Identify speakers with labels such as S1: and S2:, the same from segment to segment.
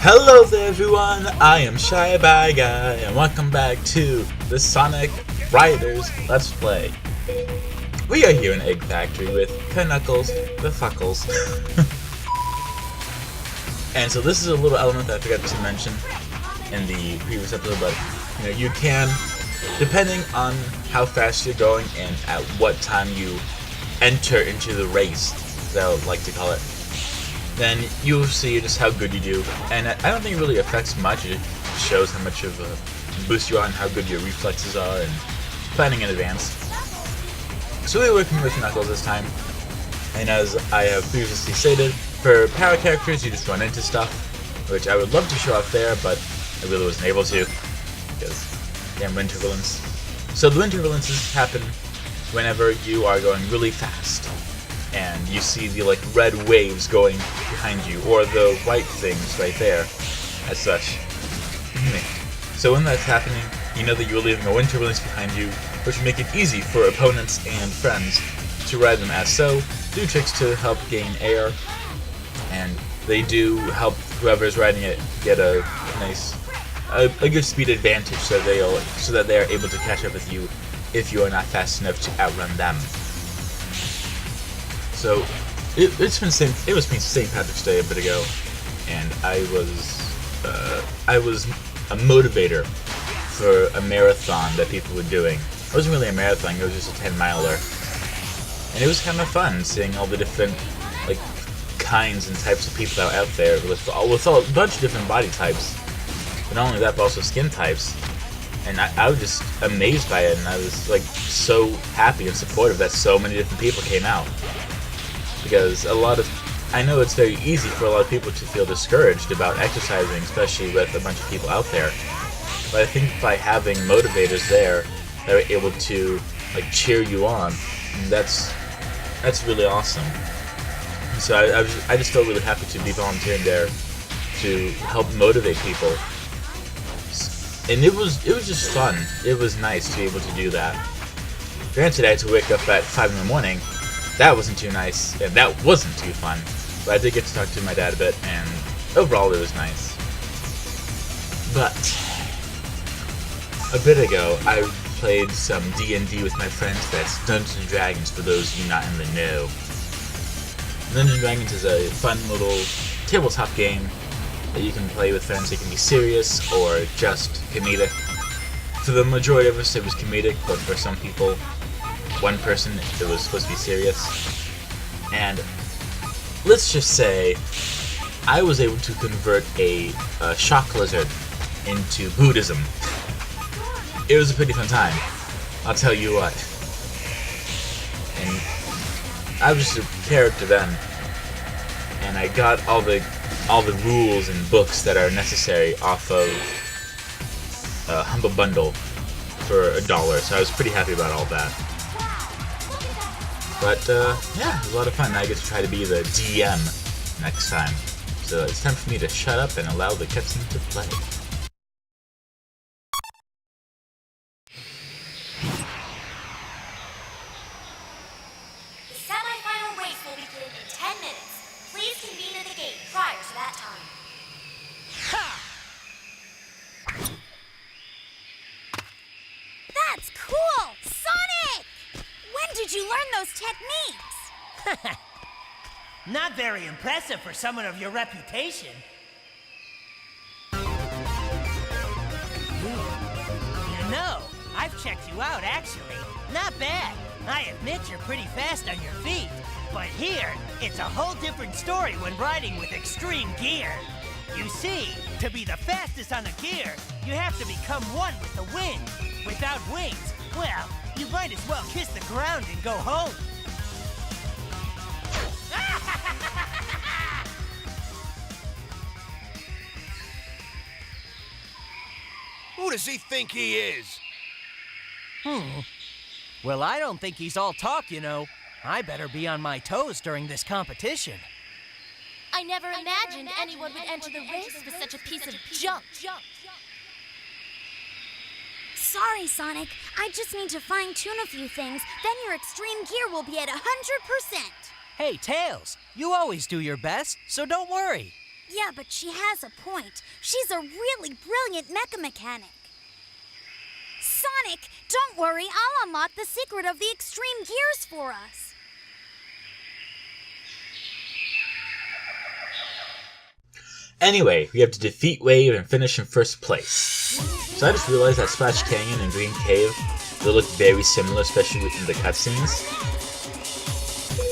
S1: Hello there everyone, I am Shy Bye Guy, and welcome back to the Sonic Riders Let's Play. We are here in Egg Factory with Knuckles the Fuckles. And so this is a little element that I forgot to mention in the previous episode, but you can, depending on how fast you're going and at what time you enter into the race, as I would like to call it, then you'll see just how good you do. And I don't think it really affects much. It shows how much of a boost you are and how good your reflexes are and planning in advance. So we're working with Knuckles this time. And as I have previously stated, for power characters you just run into stuff, which I would love to show off there, but I really wasn't able to, because damn winter villains. So the winter villains happen whenever you are going really fast, and you see the red waves going behind you, or the white things right there, as such. So when that's happening, you know that you're leaving a winter villains behind you, which will make it easy for opponents and friends to ride them as so, do tricks to help gain air, and they do help whoever's riding it get a good speed advantage, so that they are able to catch up with you if you are not fast enough to outrun them. So it was St. Patrick's Day a bit ago, and I was a motivator for a marathon that people were doing. It wasn't really a marathon; it was just a 10-miler, and it was kind of fun seeing all the different kinds and types of people out there with a bunch of different body types. But not only that, but also skin types. And I was just amazed by it, and I was so happy and supportive that so many different people came out. Because I know it's very easy for a lot of people to feel discouraged about exercising, especially with a bunch of people out there. But I think by having motivators there that are able to cheer you on, that's really awesome. And so I just felt really happy to be volunteering there to help motivate people. And it was just fun. It was nice to be able to do that. Granted, I had to wake up at 5 in the morning. That wasn't too nice, and that wasn't too fun. But I did get to talk to my dad a bit, and overall it was nice. But a bit ago, I played some D&D with my friends. That's Dungeons & Dragons, for those of you not in the know. Dungeons & Dragons is a fun little tabletop game that you can play with friends. It can be serious or just comedic. For the majority of us, it was comedic, but for some people, one person, it was supposed to be serious. And let's just say I was able to convert a shock lizard into Buddhism. It was a pretty fun time, I'll tell you what. And I was just a character then, and I got all the rules and books that are necessary off of Humble Bundle for $1, so I was pretty happy about all that. But yeah, it was a lot of fun. I get to try to be the DM next time. So it's time for me to shut up and allow the cutscene to play.
S2: The semi-final race will begin in 10 minutes. Please convene at the gate prior to that time.
S3: That's cool! Sonic! When did you learn those techniques?
S4: Not very impressive for someone of your reputation. You know, I've checked you out, actually. Not bad. I admit you're pretty fast on your feet. But here, it's a whole different story when riding with extreme gear. You see, to be the fastest on a gear, you have to become one with the wind. Without wings, well, you might as well kiss the ground and go home.
S5: Who does he think he is?
S4: Well, I don't think he's all talk, you know. I better be on my toes during this competition.
S2: I never imagined anyone would enter the race with such a piece of junk.
S3: Sorry, Sonic. I just need to fine-tune a few things, then your extreme gear will be at 100%.
S4: Hey, Tails, you always do your best, so don't worry.
S3: Yeah, but she has a point. She's a really brilliant mecha mechanic. Sonic, don't worry. I'll unlock the secret of the extreme gears for us.
S1: Anyway, we have to defeat Wave and finish in first place. So I just realized that Splash Canyon and Green Cave, they look very similar, especially in the cutscenes.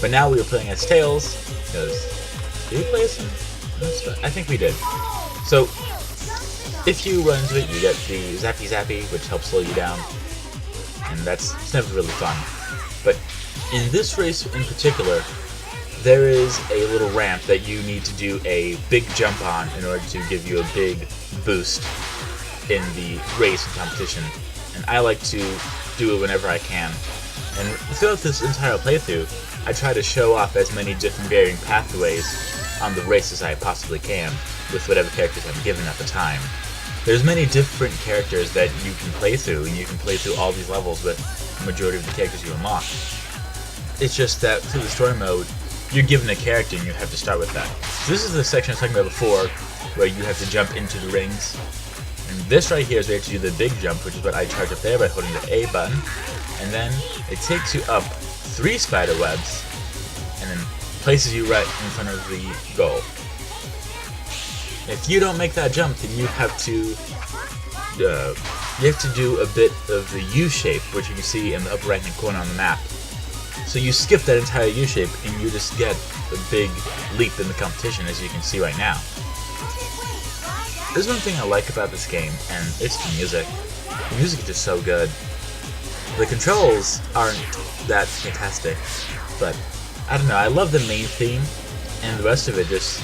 S1: But now we were playing as Tails, because... Did we play as him? I think we did. So, if you run into it, you get the Zappy Zappy, which helps slow you down. And it's never really fun. But in this race in particular, there is a little ramp that you need to do a big jump on in order to give you a big boost in the race and competition. And I like to do it whenever I can. And throughout this entire playthrough, I try to show off as many different varying pathways on the race as I possibly can, with whatever characters I'm given at the time. There's many different characters that you can play through, and you can play through all these levels with the majority of the characters you unlock. It's just that through the story mode, you're given a character and you have to start with that. So this is the section I was talking about before, where you have to jump into the rings. And this right here is where you have to do the big jump, which is what I charge up there by holding the A button. And then it takes you up 3 spider webs, and then places you right in front of the goal. If you don't make that jump, then you have to do a bit of the U shape, which you can see in the upper right hand corner on the map. So you skip that entire U shape and you just get a big leap in the competition, as you can see right now. There's one thing I like about this game, and it's the music. The music is just so good. The controls aren't that fantastic, but I don't know, I love the main theme, and the rest of it just,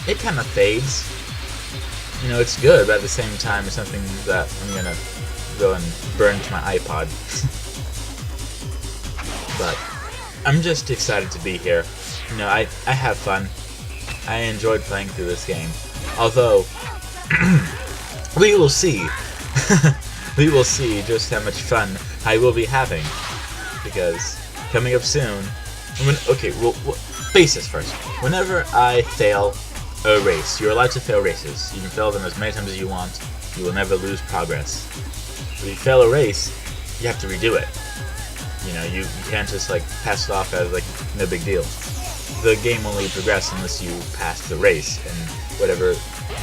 S1: it kind of fades. You know, it's good, but at the same time it's something that I'm gonna go and burn to my iPod. But I'm just excited to be here. You know, I have fun. I enjoyed playing through this game. Although, we will see. We will see just how much fun I will be having. Because, coming up soon... Okay, well, basis first. Whenever I fail a race, you're allowed to fail races. You can fail them as many times as you want. You will never lose progress. If you fail a race, you have to redo it. You know, you can't just, like, pass it off as, like, no big deal. The game only progresses unless you pass the race, and whatever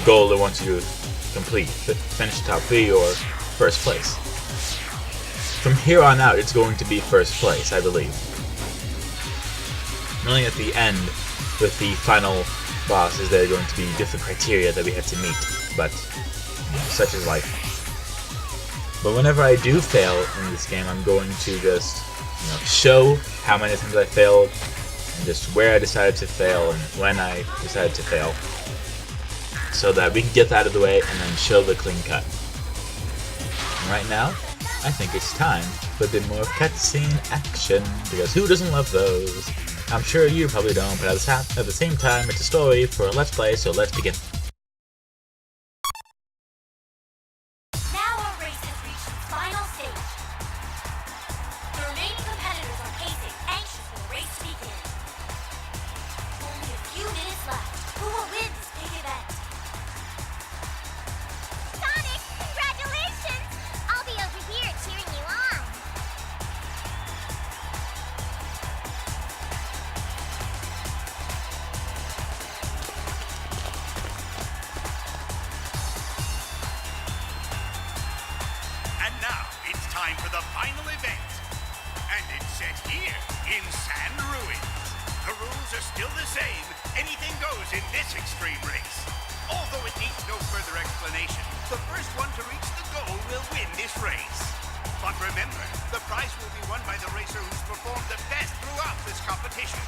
S1: goal it wants you to complete. Finish top 3 or first place. From here on out, it's going to be first place, I believe. Only at the end, with the final boss, is there going to be different criteria that we have to meet, but you know, such is life. But whenever I do fail in this game, I'm going to just, you know, show how many times I failed, and just where I decided to fail, and when I decided to fail, so that we can get that out of the way and then show the clean cut. And right now, I think it's time for a bit more cutscene action, because who doesn't love those? I'm sure you probably don't, but at the same time, it's a story for a Let's Play, so let's begin.
S2: Now our race has reached its final stage. The remaining competitors are pacing, anxious for the race to begin. Only a few minutes left. Who will win this big event?
S3: Sonic, congratulations! I'll be over here cheering you on.
S5: And now it's time for the final event. And it's set here in Sand Ruins. The rules are still the same. Anything goes in this extreme race. Although it needs no further explanation, the first one to reach the goal will win this race. But remember, the prize will be won by the racer who's performed the best throughout this competition.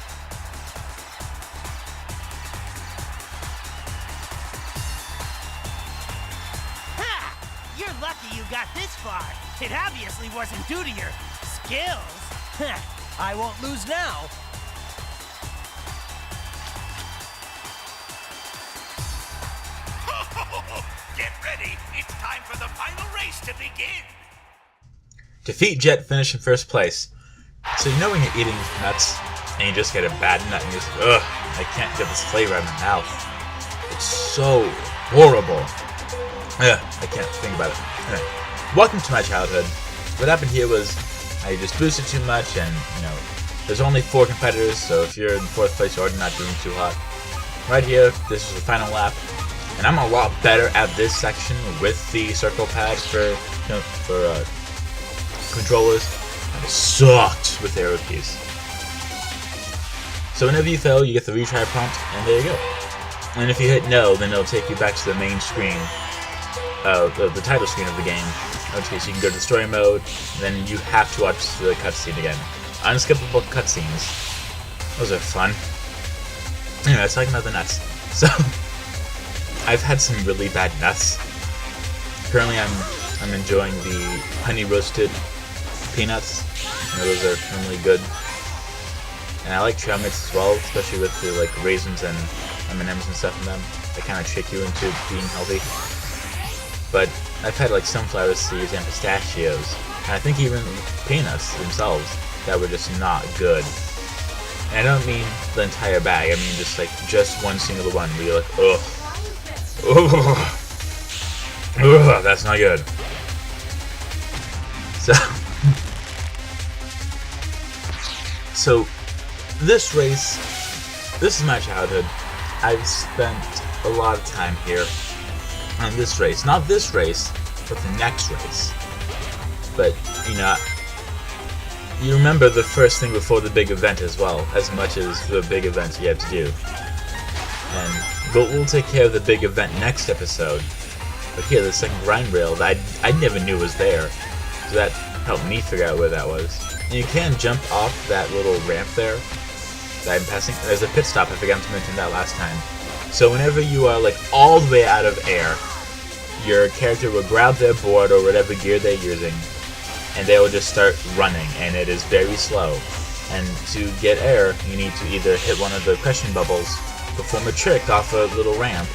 S4: Ha! You're lucky you got this far. It obviously wasn't due to your skills. I won't lose now.
S5: Get ready. It's time for the final race to begin.
S1: Defeat Jet, finish in first place. So you know when you're eating nuts, and you just get a bad nut, and you're just, ugh, I can't get this flavor out of my mouth. so horrible. Ugh, I can't think about it. Anyway, welcome to my childhood. What happened here was I just boosted too much, and there's only 4 competitors, so if you're in 4th place, you're already not doing too hot. Right here, this is the final lap, and I'm a lot better at this section with the circle pad for controllers. I sucked with arrow keys. So whenever you fail, you get the retry prompt, and there you go. And if you hit no, then it'll take you back to the main screen, the title screen of the game. In which case, you can go to the story mode, and then you have to watch the cutscene again. Unskippable cutscenes. Those are fun. Anyway, let's talk about the nuts. So, I've had some really bad nuts. Currently, I'm enjoying the honey roasted peanuts. Those are really good. And I like trail mix as well, especially with the raisins and M&Ms and stuff in them. They kind of trick you into being healthy. But I've had sunflower seeds and pistachios, and I think even peanuts themselves that were just not good. And I don't mean the entire bag. I mean just one single one where you're like, ugh, ugh, that's not good. So this race, this is my childhood. I've spent a lot of time here on this race. Not this race, but the next race. But, you remember the first thing before the big event as well, as much as the big events you have to do. But we'll take care of the big event next episode. But here, the second grind rail that I never knew was there. So that helped me figure out where that was. And you can jump off that little ramp there that I'm passing. There's a pit stop, I forgot to mention that last time. So whenever you are all the way out of air, your character will grab their board or whatever gear they're using, and they will just start running, and it is very slow. And to get air, you need to either hit one of the crushing bubbles, perform a trick off a little ramp,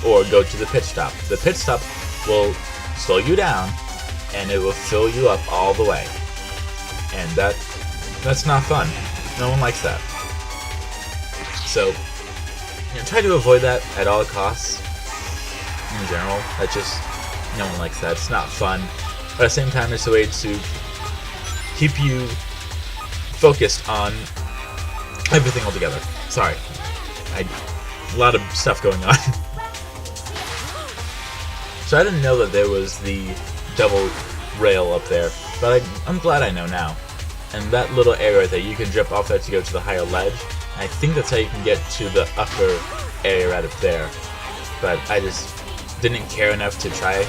S1: or go to the pit stop. The pit stop will slow you down, and it will fill you up all the way. And that's not fun. No one likes that. So, try to avoid that at all costs. In general, no one likes that. It's not fun. But at the same time, it's a way to keep you focused on everything altogether. Sorry. A lot of stuff going on. So I didn't know that there was the double rail up there, but I'm glad I know now. And that little area right there, you can jump off that to go to the higher ledge. And I think that's how you can get to the upper area right up there. But I just didn't care enough to try.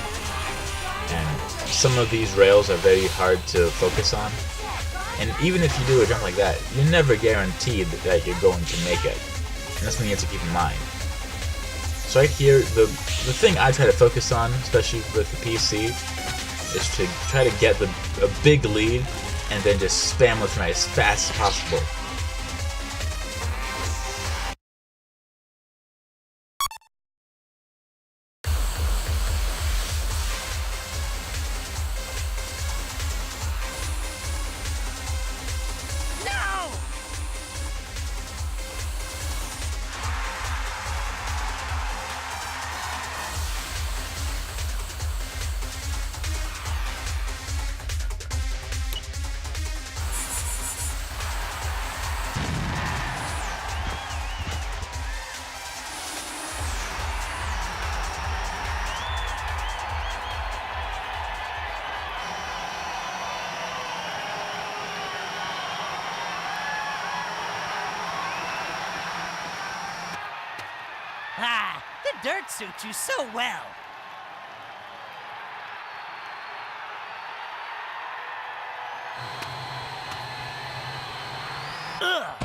S1: And some of these rails are very hard to focus on. And even if you do a jump like that, you're never guaranteed that you're going to make it. And that's something you have to keep in mind. So right here, the thing I try to focus on, especially with the PC, is to try to get a big lead and then just spam left and right as fast as possible.
S4: Ah, the dirt suits you so well. Ugh.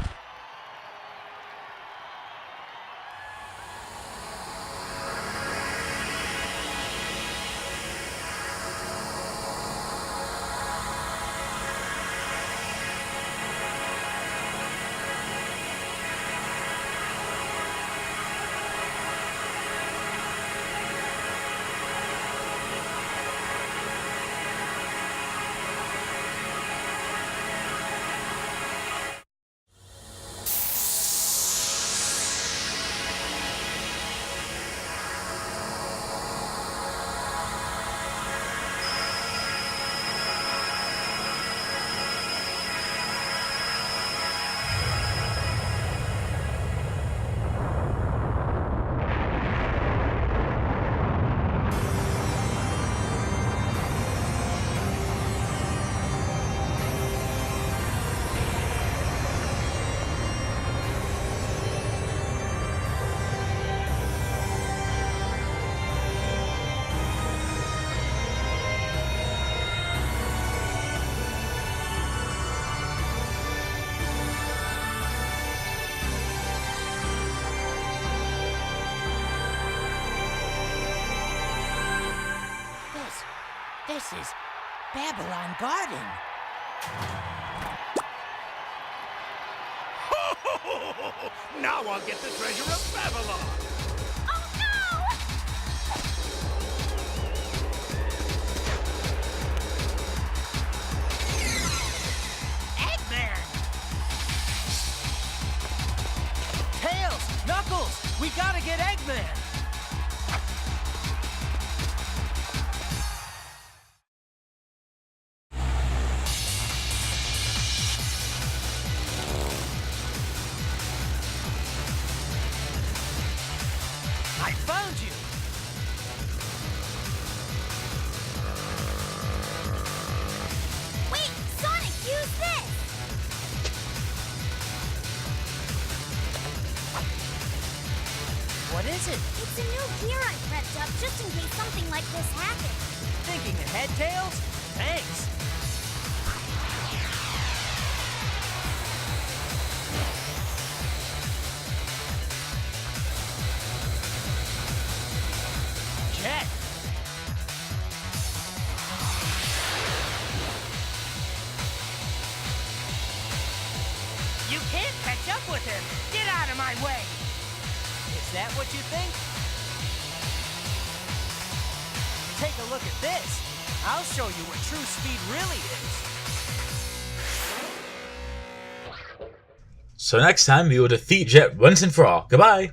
S4: This is Babylon Garden.
S5: Now I'll get the treasure of Babylon.
S3: Oh no!
S4: Eggman! Tails! Knuckles! We gotta get Eggman! I found you!
S3: Wait, Sonic, use this!
S4: What is it?
S3: It's a new gear I prepped up just in case something like this happens.
S4: Thinking ahead, Tails? Thanks. Jet. You can't catch up with him. Get out of my way. Is that what you think? Take a look at this. I'll show you what true speed really is.
S1: So next time we will defeat Jet once and for all. Goodbye!